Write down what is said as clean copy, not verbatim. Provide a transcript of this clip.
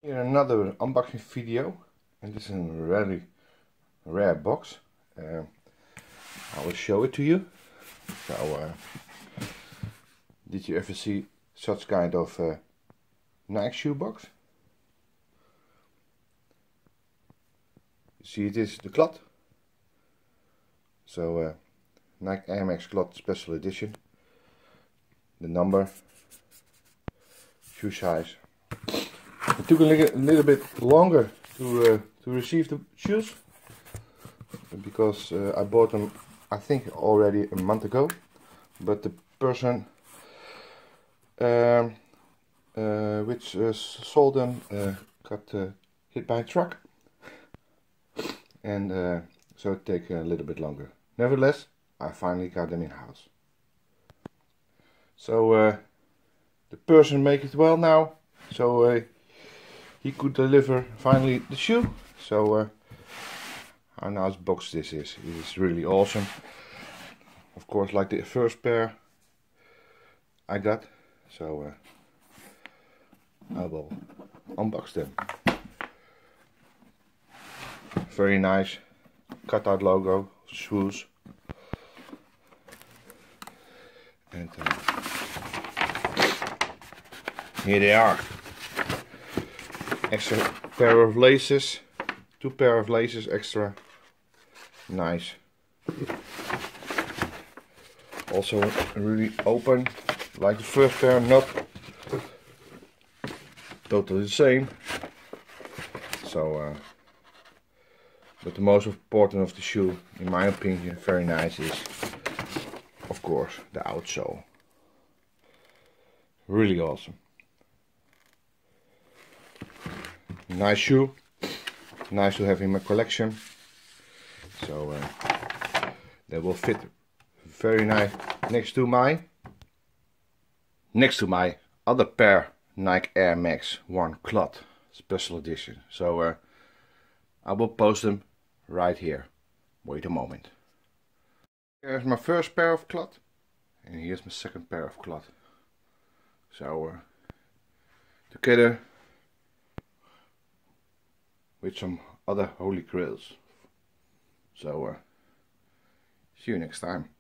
Here another unboxing video, and this is a really rare box. I will show it to you. So, did you ever see such kind of Nike shoe box? You see, it is the Clot. So, Nike Air Max Clot Special Edition. The number, shoe size. It took a little bit longer to receive the shoes because I bought them, I think, already a month ago, but the person which sold them got hit by a truck, and so it took a little bit longer. Nevertheless, I finally got them in house. So the person make it well now, so he could deliver finally the shoe. So how nice box this is. It is really awesome. Of course, like the first pair I got. So I will unbox them. Very nice cutout logo, shoes. And here they are. Extra pair of laces, 2 pair of laces extra. Nice. Also really open, like the first pair, not totally the same. So, but the most important of the shoe, in my opinion, very nice, is of course the outsole. Really awesome. Nice shoe, nice to have in my collection. So they will fit very nice next to my other pair Nike Air Max 1 Clot Special Edition. So I will post them right here. Wait a moment. Here's my first pair of Clot, and here's my second pair of Clot. So together with some other holy grails. So see you next time.